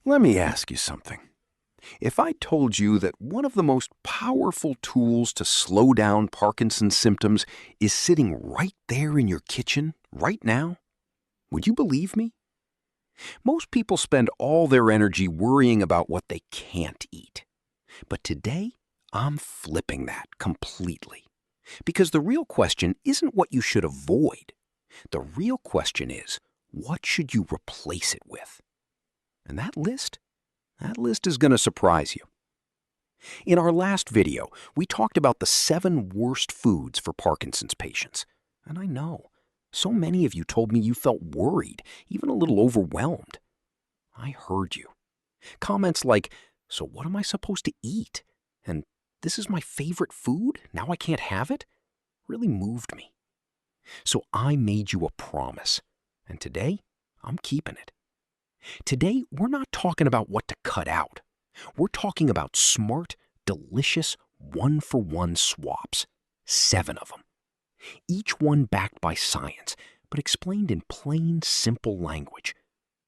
Let me ask you something. If I told you that one of the most powerful tools to slow down Parkinson's symptoms is sitting right there in your kitchen, right now, would you believe me? Most people spend all their energy worrying about what they can't eat. But today, I'm flipping that completely. Because the real question isn't what you should avoid. The real question is, what should you replace it with? And that list is going to surprise you. In our last video, we talked about the 7 worst foods for Parkinson's patients. And I know, so many of you told me you felt worried, even a little overwhelmed. I heard you. Comments like, "So what am I supposed to eat?" And "This is my favorite food, now I can't have it," really moved me. So I made you a promise, and today, I'm keeping it. Today, we're not talking about what to cut out. We're talking about smart, delicious, one-for-one swaps. 7 of them. Each one backed by science, but explained in plain, simple language.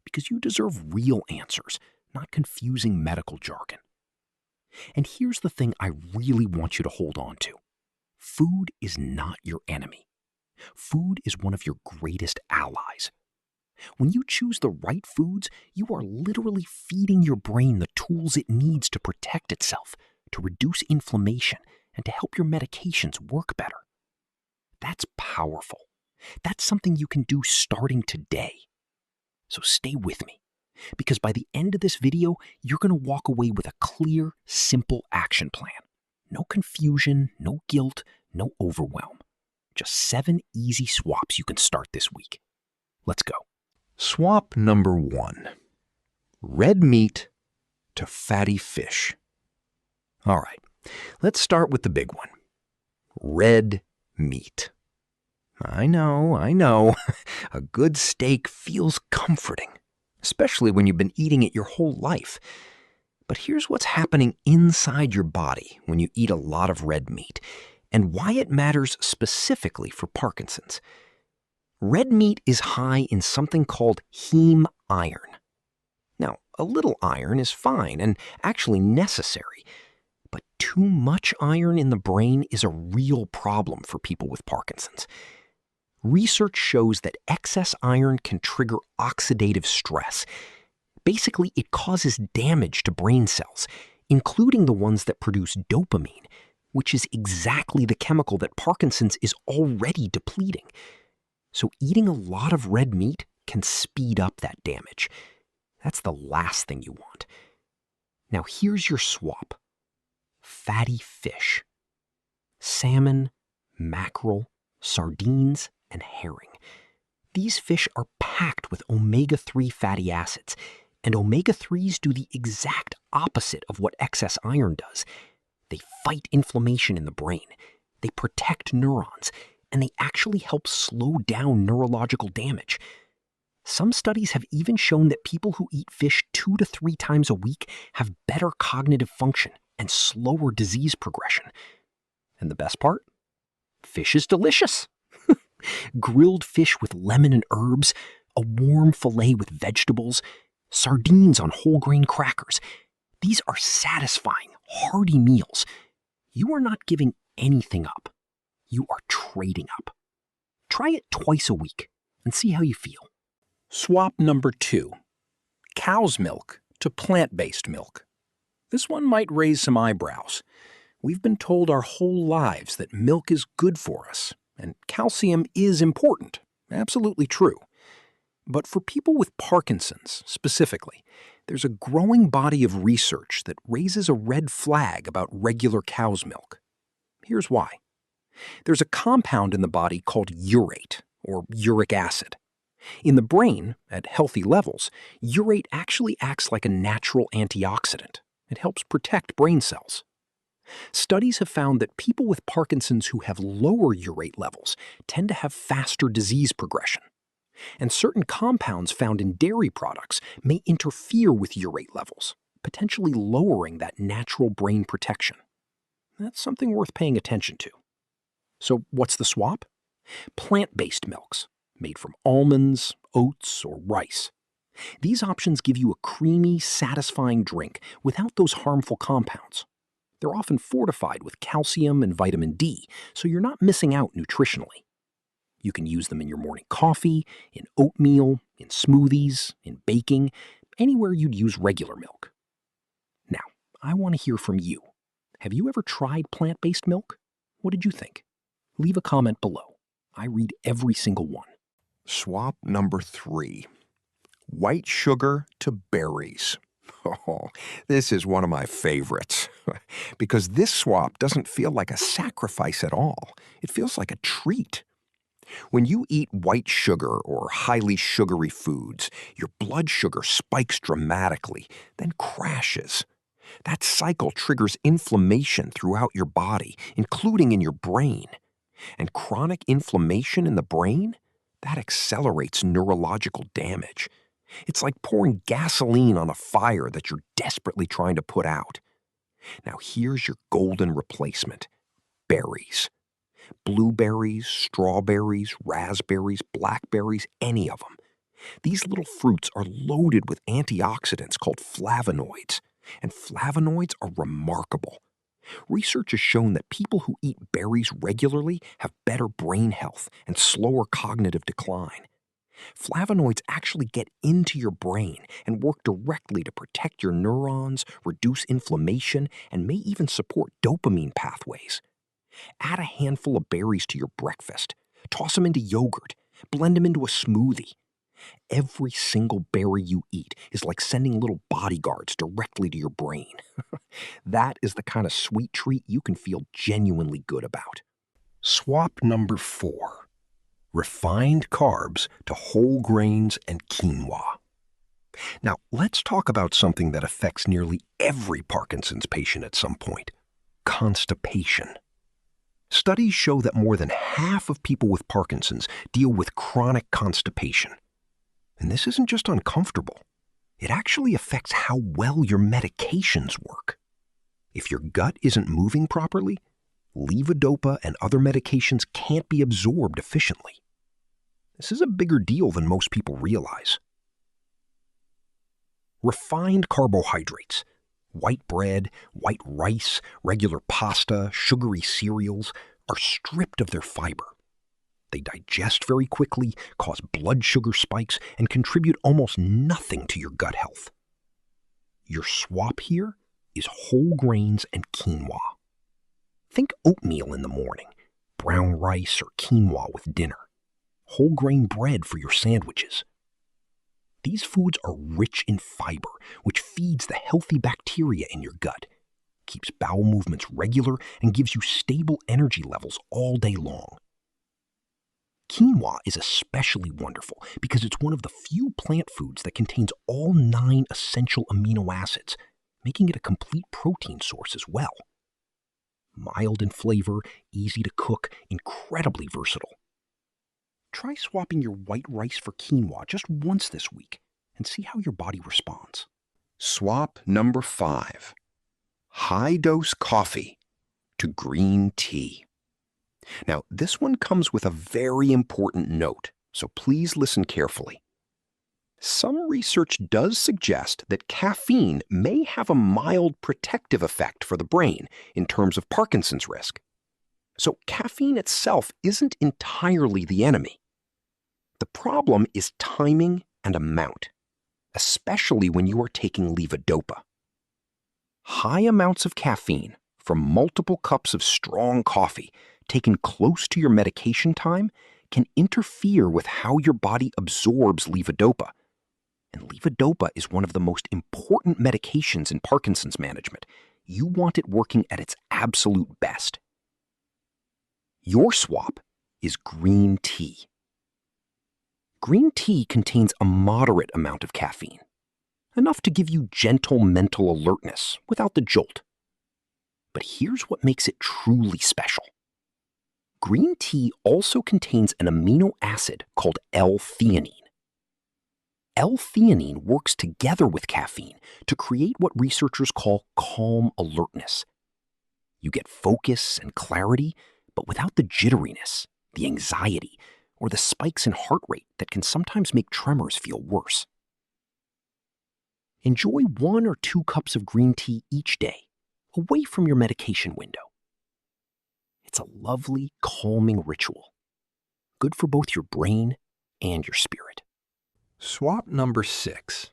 Because you deserve real answers, not confusing medical jargon. And here's the thing I really want you to hold on to. Food is not your enemy. Food is one of your greatest allies. When you choose the right foods, you are literally feeding your brain the tools it needs to protect itself, to reduce inflammation, and to help your medications work better. That's powerful. That's something you can do starting today. So stay with me, because by the end of this video, you're going to walk away with a clear, simple action plan. No confusion, no guilt, no overwhelm. Just 7 easy swaps you can start this week. Let's go. Swap number 1. Red meat to fatty fish. All right, let's start with the big one. Red meat. I know. A good steak feels comforting, especially when you've been eating it your whole life. But here's what's happening inside your body when you eat a lot of red meat, and why it matters specifically for Parkinson's. Red meat is high in something called heme iron. Now, a little iron is fine and actually necessary, but too much iron in the brain is a real problem for people with Parkinson's. Research shows that excess iron can trigger oxidative stress. Basically, it causes damage to brain cells, including the ones that produce dopamine, which is exactly the chemical that Parkinson's is already depleting. So eating a lot of red meat can speed up that damage. That's the last thing you want. Now here's your swap. Fatty fish. Salmon, mackerel, sardines, and herring. These fish are packed with omega-3 fatty acids, and omega-3s do the exact opposite of what excess iron does. They fight inflammation in the brain, they protect neurons, and they actually help slow down neurological damage. Some studies have even shown that people who eat fish 2 to 3 times a week have better cognitive function and slower disease progression. And the best part? Fish is delicious. Grilled fish with lemon and herbs, a warm fillet with vegetables, sardines on whole grain crackers. These are satisfying, hearty meals. You are not giving anything up. You are trading up. Try it twice a week and see how you feel. Swap number 2. Cow's milk to plant-based milk. This one might raise some eyebrows. We've been told our whole lives that milk is good for us, and calcium is important. Absolutely true. But for people with Parkinson's, specifically, there's a growing body of research that raises a red flag about regular cow's milk. Here's why. There's a compound in the body called urate, or uric acid. In the brain, at healthy levels, urate actually acts like a natural antioxidant. It helps protect brain cells. Studies have found that people with Parkinson's who have lower urate levels tend to have faster disease progression. And certain compounds found in dairy products may interfere with urate levels, potentially lowering that natural brain protection. That's something worth paying attention to. So what's the swap? Plant-based milks, made from almonds, oats, or rice. These options give you a creamy, satisfying drink without those harmful compounds. They're often fortified with calcium and vitamin D, so you're not missing out nutritionally. You can use them in your morning coffee, in oatmeal, in smoothies, in baking, anywhere you'd use regular milk. Now, I want to hear from you. Have you ever tried plant-based milk? What did you think? Leave a comment below. I read every single one. Swap number 3. White sugar to berries. Oh, this is one of my favorites because this swap doesn't feel like a sacrifice at all. It feels like a treat. When you eat white sugar or highly sugary foods, your blood sugar spikes dramatically, then crashes. That cycle triggers inflammation throughout your body, including in your brain. And chronic inflammation in the brain? That accelerates neurological damage. It's like pouring gasoline on a fire that you're desperately trying to put out. Now here's your golden replacement: berries. Blueberries, strawberries, raspberries, blackberries, any of them. These little fruits are loaded with antioxidants called flavonoids, and flavonoids are remarkable. Research has shown that people who eat berries regularly have better brain health and slower cognitive decline. Flavonoids actually get into your brain and work directly to protect your neurons, reduce inflammation, and may even support dopamine pathways. Add a handful of berries to your breakfast. Toss them into yogurt. Blend them into a smoothie. Every single berry you eat is like sending little bodyguards directly to your brain. That is the kind of sweet treat you can feel genuinely good about. Swap number 4. Refined carbs to whole grains and quinoa. Now, let's talk about something that affects nearly every Parkinson's patient at some point: constipation. Studies show that more than half of people with Parkinson's deal with chronic constipation. And this isn't just uncomfortable. It actually affects how well your medications work. If your gut isn't moving properly, Levodopa and other medications can't be absorbed efficiently. This is a bigger deal than most people realize. Refined carbohydrates, white bread, white rice, regular pasta, sugary cereals, are stripped of their fiber. They digest very quickly, cause blood sugar spikes, and contribute almost nothing to your gut health. Your swap here is whole grains and quinoa. Think oatmeal in the morning, brown rice or quinoa with dinner, whole grain bread for your sandwiches. These foods are rich in fiber, which feeds the healthy bacteria in your gut, keeps bowel movements regular, and gives you stable energy levels all day long. Quinoa is especially wonderful because it's one of the few plant foods that contains all 9 essential amino acids, making it a complete protein source as well. Mild in flavor, easy to cook, incredibly versatile. Try swapping your white rice for quinoa just once this week and see how your body responds. Swap number 5. High-dose coffee to green tea. Now, this one comes with a very important note, so please listen carefully. Some research does suggest that caffeine may have a mild protective effect for the brain in terms of Parkinson's risk. So caffeine itself isn't entirely the enemy. The problem is timing and amount, especially when you are taking levodopa. High amounts of caffeine from multiple cups of strong coffee taken close to your medication time can interfere with how your body absorbs levodopa. And levodopa is one of the most important medications in Parkinson's management. You want it working at its absolute best. Your swap is green tea. Green tea contains a moderate amount of caffeine, enough to give you gentle mental alertness without the jolt. But here's what makes it truly special. Green tea also contains an amino acid called L-theanine. L-theanine works together with caffeine to create what researchers call calm alertness. You get focus and clarity, but without the jitteriness, the anxiety, or the spikes in heart rate that can sometimes make tremors feel worse. Enjoy 1 or 2 cups of green tea each day, away from your medication window. It's a lovely, calming ritual, good for both your brain and your spirit. Swap number 6.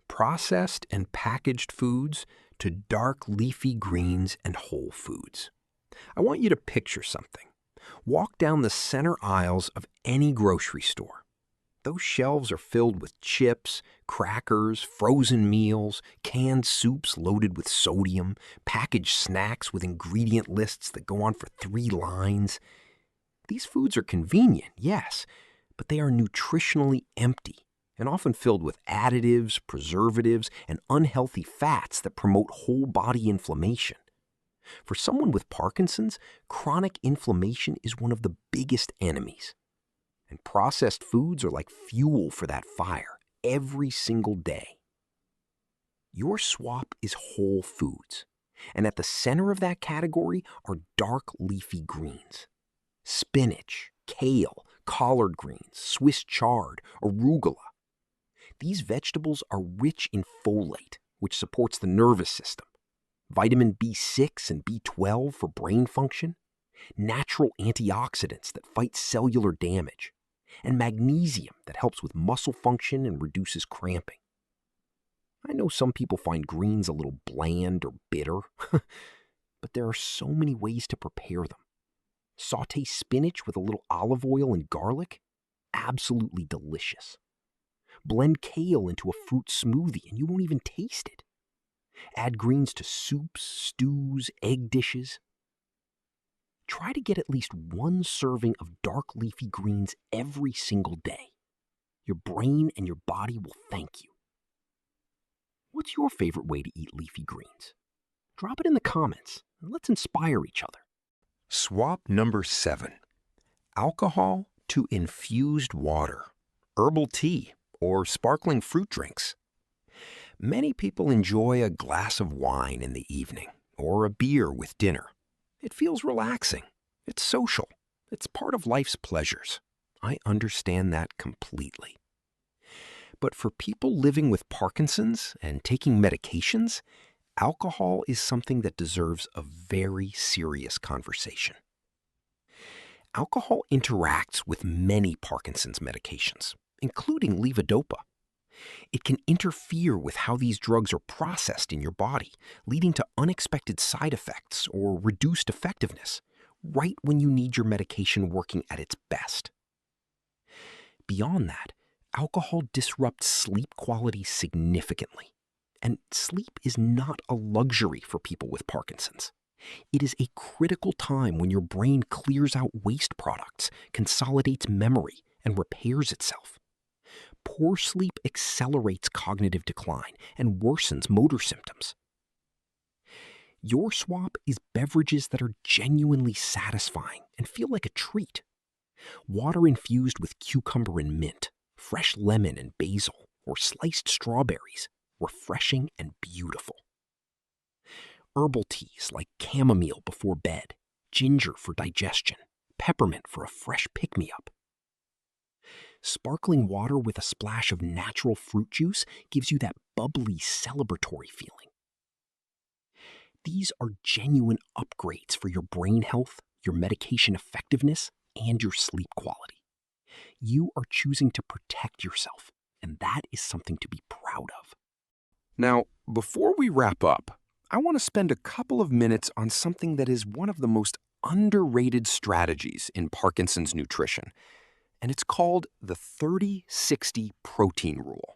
Processed and packaged foods to dark leafy greens and whole foods. I want you to picture something. Walk down the center aisles of any grocery store. Those shelves are filled with chips, crackers, frozen meals, canned soups loaded with sodium, packaged snacks with ingredient lists that go on for 3 lines. These foods are convenient, yes, but they are nutritionally empty and often filled with additives, preservatives, and unhealthy fats that promote whole body inflammation. For someone with Parkinson's, chronic inflammation is one of the biggest enemies. And processed foods are like fuel for that fire every single day. Your swap is whole foods, and at the center of that category are dark leafy greens. Spinach, kale, collard greens, Swiss chard, arugula. These vegetables are rich in folate, which supports the nervous system, vitamin B6 and B12 for brain function, natural antioxidants that fight cellular damage, and magnesium that helps with muscle function and reduces cramping. I know some people find greens a little bland or bitter, but there are so many ways to prepare them. Saute spinach with a little olive oil and garlic, absolutely delicious. Blend kale into a fruit smoothie and you won't even taste it. Add greens to soups, stews, egg dishes. Try to get at least 1 serving of dark leafy greens every single day. Your brain and your body will thank you. What's your favorite way to eat leafy greens? Drop it in the comments and let's inspire each other. Swap number 7. Alcohol to infused water, herbal tea, or sparkling fruit drinks. Many people enjoy a glass of wine in the evening or a beer with dinner. It feels relaxing. It's social. It's part of life's pleasures. I understand that completely. But for people living with Parkinson's and taking medications, alcohol is something that deserves a very serious conversation. Alcohol interacts with many Parkinson's medications, including Levodopa. It can interfere with how these drugs are processed in your body, leading to unexpected side effects or reduced effectiveness, right when you need your medication working at its best. Beyond that, alcohol disrupts sleep quality significantly, and sleep is not a luxury for people with Parkinson's. It is a critical time when your brain clears out waste products, consolidates memory, and repairs itself. Poor sleep accelerates cognitive decline and worsens motor symptoms. Your swap is beverages that are genuinely satisfying and feel like a treat. Water infused with cucumber and mint, fresh lemon and basil, or sliced strawberries, refreshing and beautiful. Herbal teas like chamomile before bed, ginger for digestion, peppermint for a fresh pick-me-up. Sparkling water with a splash of natural fruit juice gives you that bubbly, celebratory feeling. These are genuine upgrades for your brain health, your medication effectiveness, and your sleep quality. You are choosing to protect yourself, and that is something to be proud of. Now, before we wrap up, I want to spend a couple of minutes on something that is one of the most underrated strategies in Parkinson's nutrition, and it's called the 30-60 protein rule.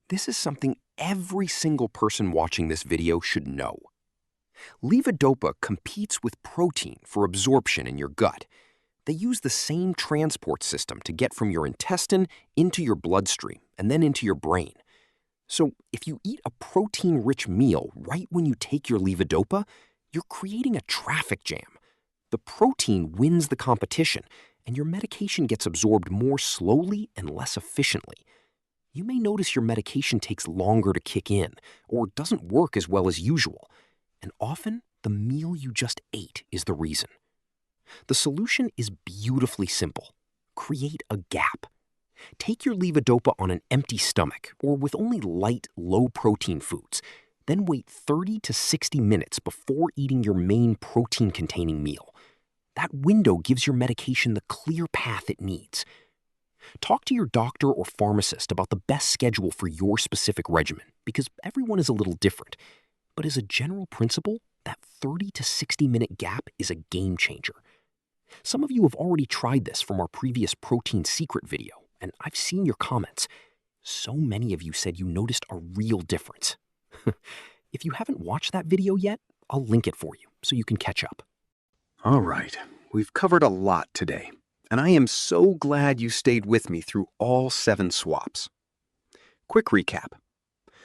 This is something every single person watching this video should know. Levodopa competes with protein for absorption in your gut. They use the same transport system to get from your intestine into your bloodstream and then into your brain. So if you eat a protein-rich meal right when you take your Levodopa, you're creating a traffic jam. The protein wins the competition, and your medication gets absorbed more slowly and less efficiently. You may notice your medication takes longer to kick in or doesn't work as well as usual, and often the meal you just ate is the reason. The solution is beautifully simple. Create a gap. Take your Levodopa on an empty stomach or with only light, low-protein foods. Then wait 30 to 60 minutes before eating your main protein-containing meal. That window gives your medication the clear path it needs. Talk to your doctor or pharmacist about the best schedule for your specific regimen, because everyone is a little different. But as a general principle, that 30 to 60-minute gap is a game changer. Some of you have already tried this from our previous protein secret video, and I've seen your comments. So many of you said you noticed a real difference. If you haven't watched that video yet, I'll link it for you so you can catch up. All right, we've covered a lot today, and I am so glad you stayed with me through all 7 swaps. Quick recap.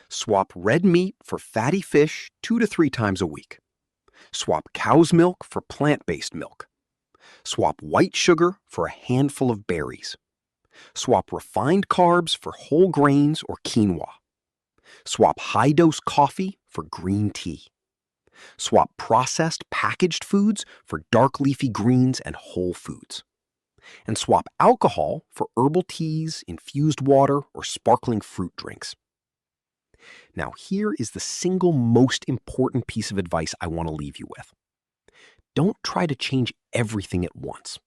Swap red meat for fatty fish 2 to 3 times a week. Swap cow's milk for plant-based milk. Swap white sugar for a handful of berries. Swap refined carbs for whole grains or quinoa. Swap high-dose coffee for green tea. Swap processed packaged foods for dark leafy greens and whole foods. And swap alcohol for herbal teas, infused water, or sparkling fruit drinks. Now, here is the single most important piece of advice I want to leave you with. Don't try to change everything at once.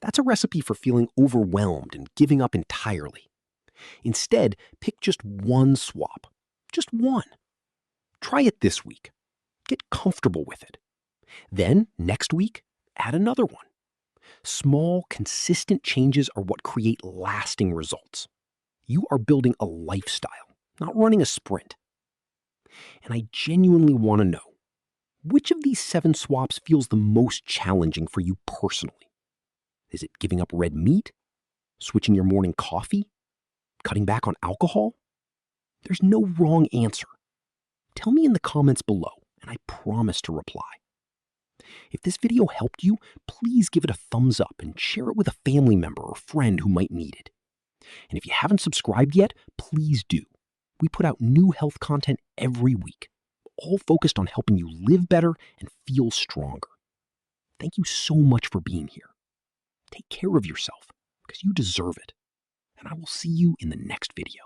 That's a recipe for feeling overwhelmed and giving up entirely. Instead, pick just one swap. Just one. Try it this week. Get comfortable with it. Then, next week, add another one. Small, consistent changes are what create lasting results. You are building a lifestyle, not running a sprint. And I genuinely want to know, which of these 7 swaps feels the most challenging for you personally? Is it giving up red meat? Switching your morning coffee? Cutting back on alcohol? There's no wrong answer. Tell me in the comments below, and I promise to reply. If this video helped you, please give it a thumbs up and share it with a family member or friend who might need it. And if you haven't subscribed yet, please do. We put out new health content every week, all focused on helping you live better and feel stronger. Thank you so much for being here. Take care of yourself, because you deserve it. And I will see you in the next video.